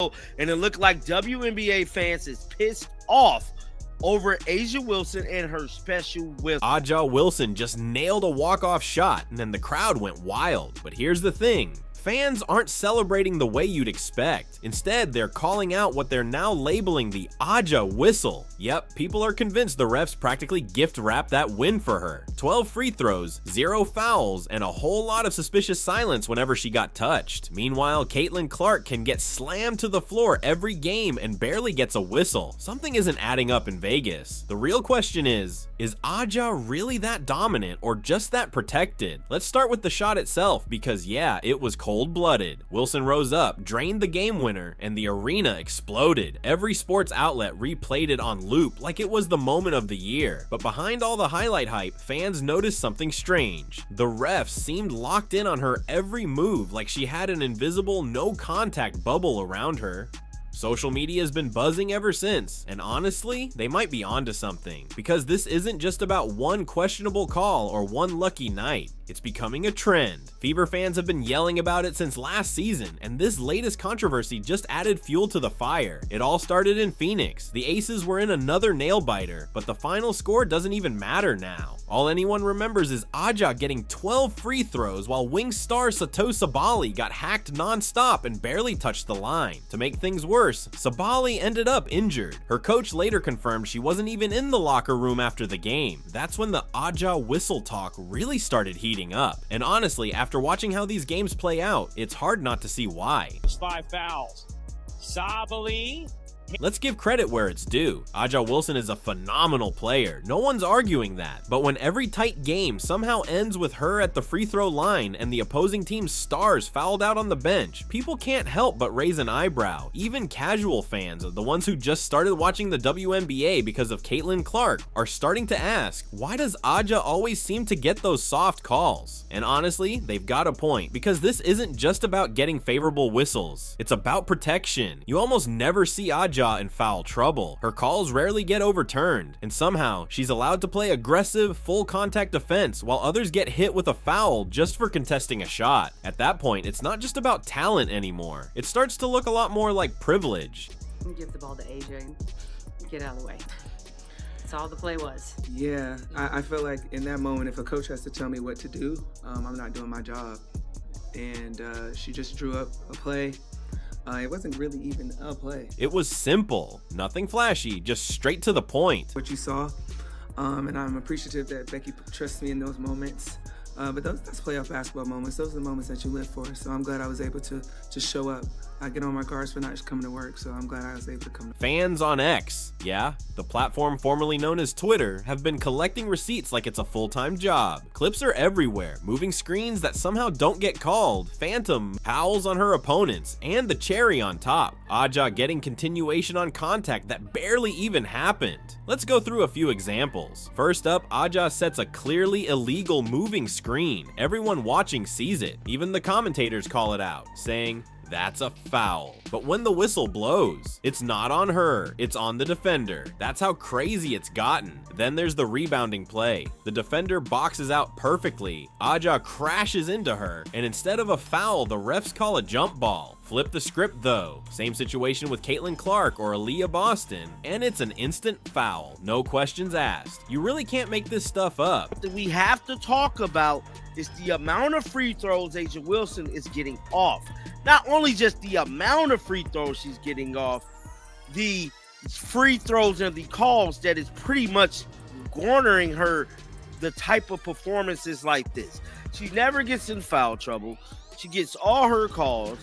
And it looked like WNBA fans is pissed off over A'ja Wilson and her special whistle. A'ja Wilson just nailed a walk-off shot, and then the crowd went wild. But here's the thing. Fans aren't celebrating the way you'd expect. Instead, they're calling out what they're now labeling the A'ja whistle. Yep, people are convinced the refs practically gift-wrapped that win for her. 12 free throws, 0 fouls, and a whole lot of suspicious silence whenever she got touched. Meanwhile, Caitlin Clark can get slammed to the floor every game and barely gets a whistle. Something isn't adding up in Vegas. The real question is A'ja really that dominant or just that protected? Let's start with the shot itself because yeah, it was cold-blooded. Wilson rose up, drained the game winner, and the arena exploded. Every sports outlet replayed it on loop like it was the moment of the year. But behind all the highlight hype, fans noticed something strange. The refs seemed locked in on her every move like she had an invisible no-contact bubble around her. Social media has been buzzing ever since, and honestly, they might be onto something, because this isn't just about one questionable call or one lucky night. It's becoming a trend. Fever fans have been yelling about it since last season, and this latest controversy just added fuel to the fire. It all started in Phoenix. The Aces were in another nail-biter, but the final score doesn't even matter now. All anyone remembers is A'ja getting 12 free throws while wing star Sato Sabali got hacked non-stop and barely touched the line. To make things worse, Sabali ended up injured. Her coach later confirmed she wasn't even in the locker room after the game. That's when the A'ja whistle talk really started heating up. And honestly, after watching how these games play out, it's hard not to see why. 5 fouls. Sabali. Let's give credit where it's due. A'ja Wilson is a phenomenal player. No one's arguing that. But when every tight game somehow ends with her at the free throw line and the opposing team's stars fouled out on the bench, people can't help but raise an eyebrow. Even casual fans, the ones who just started watching the WNBA because of Caitlin Clark, are starting to ask, why does A'ja always seem to get those soft calls? And honestly, they've got a point, because this isn't just about getting favorable whistles. It's about protection. You almost never see A'ja in foul trouble. Her calls rarely get overturned, and somehow she's allowed to play aggressive, full contact defense while others get hit with a foul just for contesting a shot. At that point, it's not just about talent anymore. It starts to look a lot more like privilege. Give the ball to AJ and get out of the way. That's all the play was. Yeah, I feel like in that moment, if a coach has to tell me what to do, I'm not doing my job. And she just drew up a play. It wasn't really even a play. It was simple, nothing flashy, just straight to the point. What you saw, and I'm appreciative that Becky trusts me in those moments. But that's playoff basketball moments. Those are the moments that you live for. So I'm glad I was able to show up. I get on my cars for not just coming to work, so I'm glad I was able to come. Fans on X, yeah, the platform formerly known as Twitter, have been collecting receipts like it's a full-time job. Clips are everywhere, moving screens that somehow don't get called, phantom fouls on her opponents, and the cherry on top, A'ja getting continuation on contact that barely even happened. Let's go through a few examples. First up, A'ja sets a clearly illegal moving screen. Everyone watching sees it. Even the commentators call it out, saying, "That's a foul." But when the whistle blows, it's not on her, it's on the defender. That's how crazy it's gotten. Then there's the rebounding play. The defender boxes out perfectly. A'ja crashes into her, and instead of a foul, the refs call a jump ball. Flip the script though. Same situation with Caitlin Clark or Aaliyah Boston, and it's an instant foul. No questions asked. You really can't make this stuff up. What we have to talk about is the amount of free throws A'ja Wilson is getting off. Not only just the amount of free throws she's getting off, the free throws and the calls that is pretty much garnering her the type of performances like this. She never gets in foul trouble. She gets all her calls.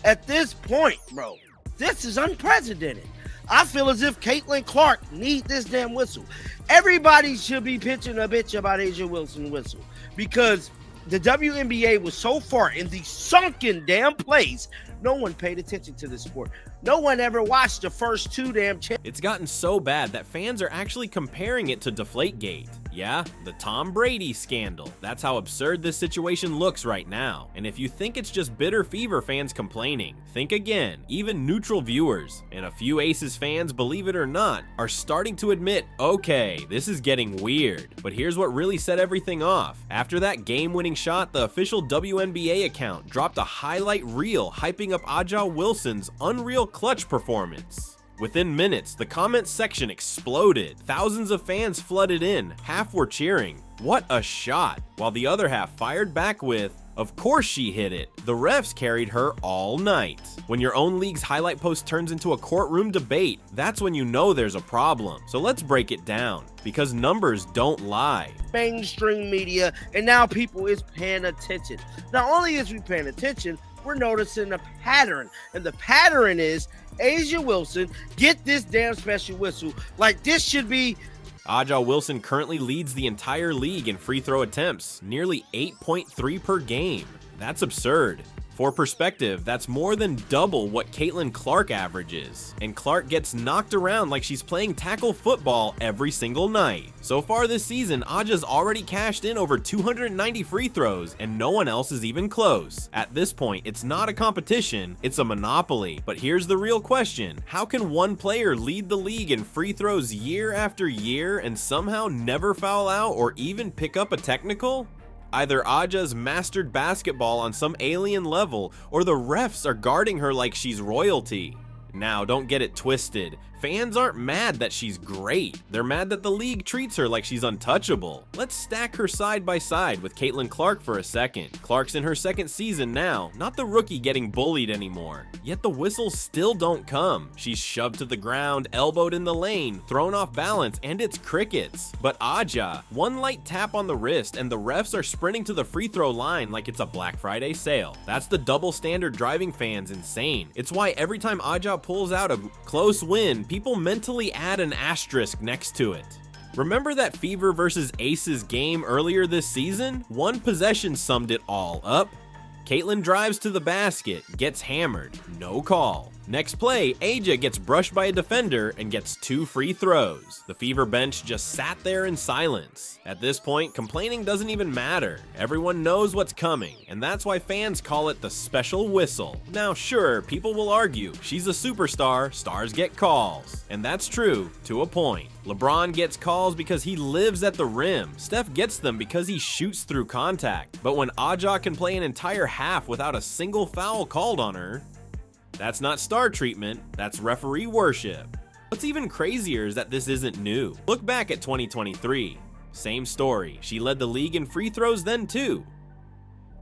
At this point, bro, this is unprecedented. I feel as if Caitlin Clark need this damn whistle. Everybody should be pitching a bitch about A'ja Wilson whistle, because the WNBA was so far in the sunken damn place, no one paid attention to this sport. No one ever watched the first two damn It's gotten so bad that fans are actually comparing it to Deflategate. Yeah, the Tom Brady scandal. That's how absurd this situation looks right now. And if you think it's just bitter Fever fans complaining, think again. Even neutral viewers, and a few Aces fans, believe it or not, are starting to admit, okay, this is getting weird. But here's what really set everything off. After that game-winning shot, the official WNBA account dropped a highlight reel hyping up Aja Wilson's unreal clutch performance. Within minutes, the comments section exploded. Thousands of fans flooded in, half were cheering, "What a shot!" while the other half fired back with, "Of course she hit it. The refs carried her all night." When your own league's highlight post turns into a courtroom debate, that's when you know there's a problem. So let's break it down, because numbers don't lie. Mainstream media, and now people is paying attention. Not only is we paying attention, we're noticing a pattern, and the pattern is Asia Wilson get this damn special whistle. Like, this should be. Aja Wilson currently leads the entire league in free throw attempts, nearly 8.3 per game. That's absurd. For perspective, that's more than double what Caitlin Clark averages, and Clark gets knocked around like she's playing tackle football every single night. So far this season, Aja's already cashed in over 290 free throws, and no one else is even close. At this point, it's not a competition, it's a monopoly. But here's the real question: how can one player lead the league in free throws year after year and somehow never foul out or even pick up a technical? Either Aja's mastered basketball on some alien level, or the refs are guarding her like she's royalty. Now, don't get it twisted. Fans aren't mad that she's great. They're mad that the league treats her like she's untouchable. Let's stack her side by side with Caitlin Clark for a second. Clark's in her second season now, not the rookie getting bullied anymore. Yet the whistles still don't come. She's shoved to the ground, elbowed in the lane, thrown off balance, and it's crickets. But Aja, one light tap on the wrist and the refs are sprinting to the free throw line like it's a Black Friday sale. That's the double standard driving fans insane. It's why every time Aja pulls out a close win, people mentally add an asterisk next to it. Remember that Fever versus Aces game earlier this season? One possession summed it all up. Caitlin drives to the basket, gets hammered, no call. Next play, Aja gets brushed by a defender and gets 2 free throws. The Fever bench just sat there in silence. At this point, complaining doesn't even matter. Everyone knows what's coming, and that's why fans call it the special whistle. Now sure, people will argue, she's a superstar, stars get calls. And that's true, to a point. LeBron gets calls because he lives at the rim. Steph gets them because he shoots through contact. But when Aja can play an entire half without a single foul called on her, that's not star treatment, that's referee worship. What's even crazier is that this isn't new. Look back at 2023. Same story. She led the league in free throws then too.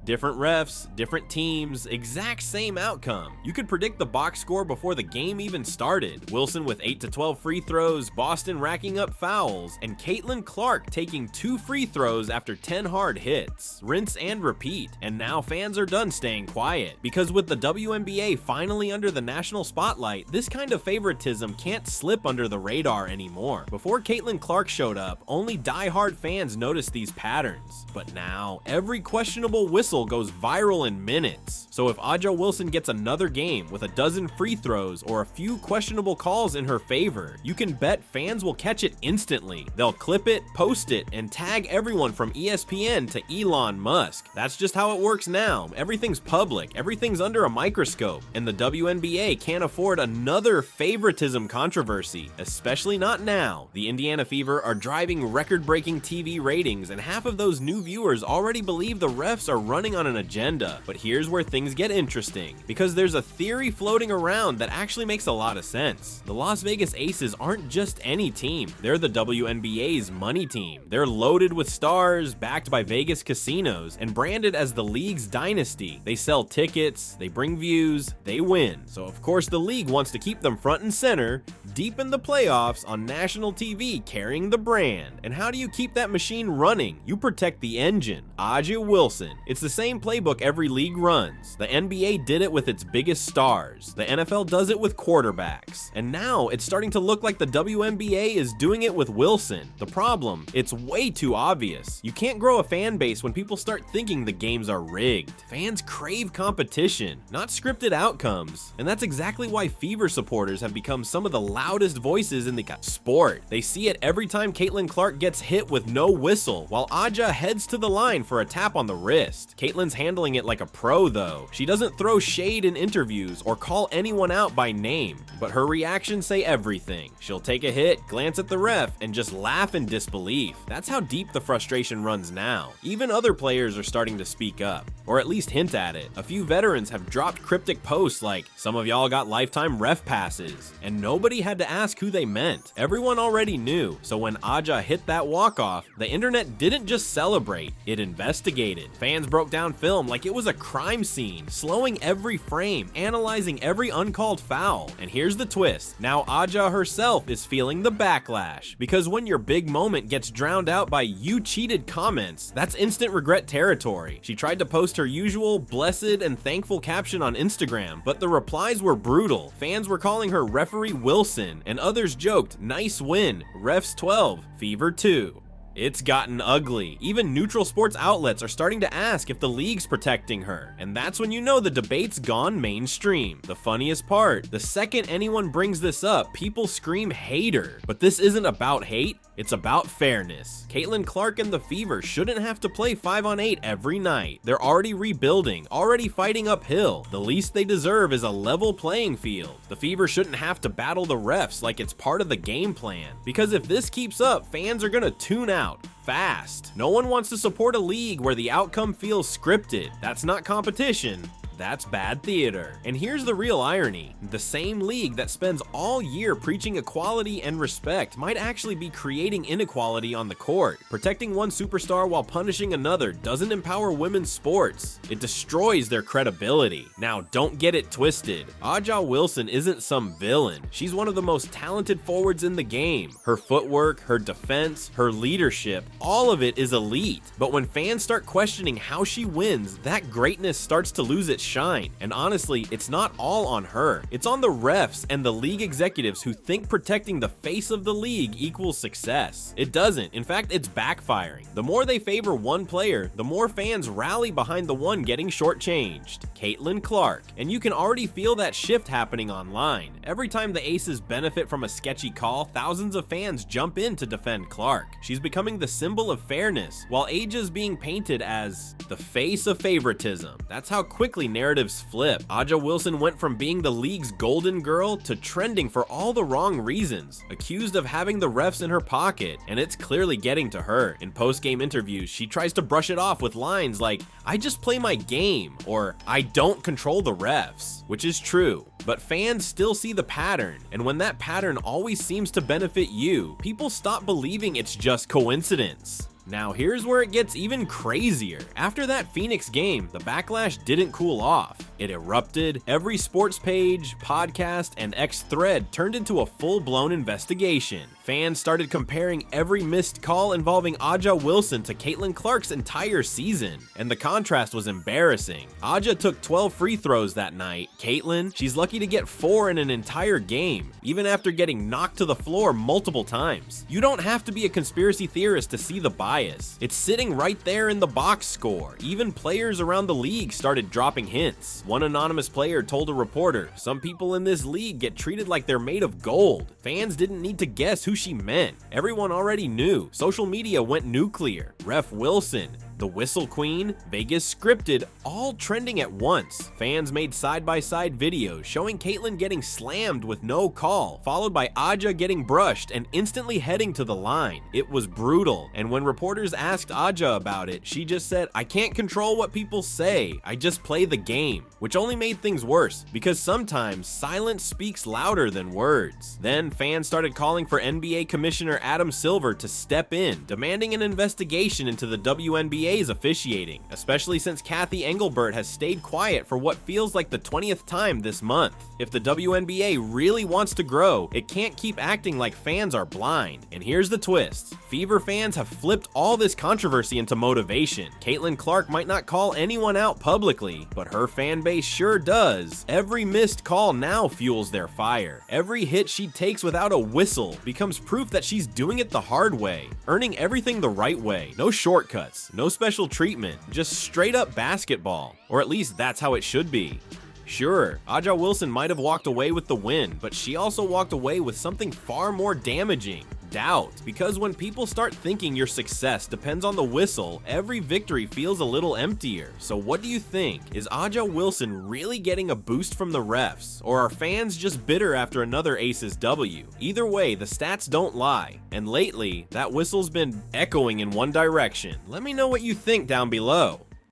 Different refs, different teams, exact same outcome. You could predict the box score before the game even started. Wilson with 8 to 12 free throws, Boston racking up fouls, and Caitlin Clark taking 2 free throws after 10 hard hits. Rinse and repeat. And now fans are done staying quiet. Because with the WNBA finally under the national spotlight, this kind of favoritism can't slip under the radar anymore. Before Caitlin Clark showed up, only die-hard fans noticed these patterns. But now, every questionable whistle goes viral in minutes. So if Aja Wilson gets another game with a dozen free throws or a few questionable calls in her favor, you can bet fans will catch it instantly. They'll clip it, post it, and tag everyone from ESPN to Elon Musk. That's just how it works now. Everything's public, everything's under a microscope, and the WNBA can't afford another favoritism controversy, especially not now. The Indiana Fever are driving record-breaking TV ratings, and half of those new viewers already believe the refs are running on an agenda. But here's where things get interesting, because there's a theory floating around that actually makes a lot of sense. The Las Vegas Aces aren't just any team, they're the WNBA's money team. They're loaded with stars, backed by Vegas casinos, and branded as the league's dynasty. They sell tickets, they bring views, they win. So of course the league wants to keep them front and center, deep in the playoffs on national TV carrying the brand. And how do you keep that machine running? You protect the engine. Aja Wilson. It's the same playbook every league runs. The NBA did it with its biggest stars. The NFL does it with quarterbacks. And now it's starting to look like the WNBA is doing it with Wilson. The problem, it's way too obvious. You can't grow a fan base when people start thinking the games are rigged. Fans crave competition, not scripted outcomes. And that's exactly why Fever supporters have become some of the loudest voices in the sport. They see it every time Caitlin Clark gets hit with no whistle, while Aja heads to the line for a tap on the wrist. Caitlin's handling it like a pro though. She doesn't throw shade in interviews or call anyone out by name, but her reactions say everything. She'll take a hit, glance at the ref, and just laugh in disbelief. That's how deep the frustration runs now. Even other players are starting to speak up, or at least hint at it. A few veterans have dropped cryptic posts like, "Some of y'all got lifetime ref passes," and nobody had to ask who they meant. Everyone already knew, so when Aja hit that walk-off, the internet didn't just celebrate, it investigated. Fans broke down film like it was a crime scene, slowing every frame, analyzing every uncalled foul. And here's the twist, now Aja herself is feeling the backlash, because when your big moment gets drowned out by "you cheated" comments, that's instant regret territory. She tried to post her usual blessed and thankful caption on Instagram, but the replies were brutal. Fans were calling her Referee Wilson, and others joked, "Nice win, refs 12, Fever 2. It's gotten ugly. Even neutral sports outlets are starting to ask if the league's protecting her, and that's when you know the debate's gone mainstream. The funniest part, the second anyone brings this up, people scream hater. But this isn't about hate, it's about fairness. Caitlin Clark and the Fever shouldn't have to play 5-on-8 every night. They're already rebuilding, already fighting uphill. The least they deserve is a level playing field. The Fever shouldn't have to battle the refs like it's part of the game plan. Because if this keeps up, fans are gonna tune out fast. No one wants to support a league where the outcome feels scripted. That's not competition. That's bad theater. And here's the real irony. The same league that spends all year preaching equality and respect might actually be creating inequality on the court. Protecting one superstar while punishing another doesn't empower women's sports. It destroys their credibility. Now, don't get it twisted. Aja Wilson isn't some villain. She's one of the most talented forwards in the game. Her footwork, her defense, her leadership, all of it is elite. But when fans start questioning how she wins, that greatness starts to lose its shine. And honestly, it's not all on her. It's on the refs and the league executives who think protecting the face of the league equals success. It doesn't. In fact, it's backfiring. The more they favor one player, the more fans rally behind the one getting shortchanged, Caitlin Clark. And you can already feel that shift happening online. Every time the Aces benefit from a sketchy call, thousands of fans jump in to defend Clark. She's becoming the symbol of fairness, while Aja's being painted as the face of favoritism. That's how quickly narratives flip. Aja Wilson went from being the league's golden girl to trending for all the wrong reasons, accused of having the refs in her pocket, and it's clearly getting to her. In post-game interviews, she tries to brush it off with lines like, "I just play my game," or "I don't control the refs," which is true. But fans still see the pattern, and when that pattern always seems to benefit you, people stop believing it's just coincidence. Now here's where it gets even crazier. After that Phoenix game, the backlash didn't cool off. It erupted. Every sports page, podcast, and X thread turned into a full-blown investigation. Fans started comparing every missed call involving Aja Wilson to Caitlin Clark's entire season, and the contrast was embarrassing. Aja took 12 free throws that night. Caitlin, she's lucky to get 4 in an entire game, even after getting knocked to the floor multiple times. You don't have to be a conspiracy theorist to see the bias. It's sitting right there in the box score. Even players around the league started dropping hints. One anonymous player told a reporter, "Some people in this league get treated like they're made of gold." Fans didn't need to guess who she meant. Everyone already knew. Social media went nuclear. Ref Wilson, the Whistle Queen, Vegas Scripted, all trending at once. Fans made side-by-side videos showing Caitlin getting slammed with no call, followed by Aja getting brushed and instantly heading to the line. It was brutal, and when reporters asked Aja about it, she just said, "I can't control what people say, I just play the game," which only made things worse, because sometimes silence speaks louder than words. Then fans started calling for NBA Commissioner Adam Silver to step in, demanding an investigation into the WNBA WNBA's officiating, especially since Kathy Engelbert has stayed quiet for what feels like the 20th time this month. If the WNBA really wants to grow, it can't keep acting like fans are blind. And here's the twist. Fever fans have flipped all this controversy into motivation. Caitlin Clark might not call anyone out publicly, but her fan base sure does. Every missed call now fuels their fire. Every hit she takes without a whistle becomes proof that she's doing it the hard way, earning everything the right way. No shortcuts, no special treatment, just straight up basketball. Or at least that's how it should be. Sure, Aja Wilson might have walked away with the win, but she also walked away with something far more damaging. Doubt. Because when people start thinking your success depends on the whistle, every victory feels a little emptier. So what do you think? Is Aja Wilson really getting a boost from the refs? Or are fans just bitter after another Aces W? Either way, the stats don't lie. And lately, that whistle's been echoing in one direction. Let me know what you think down below.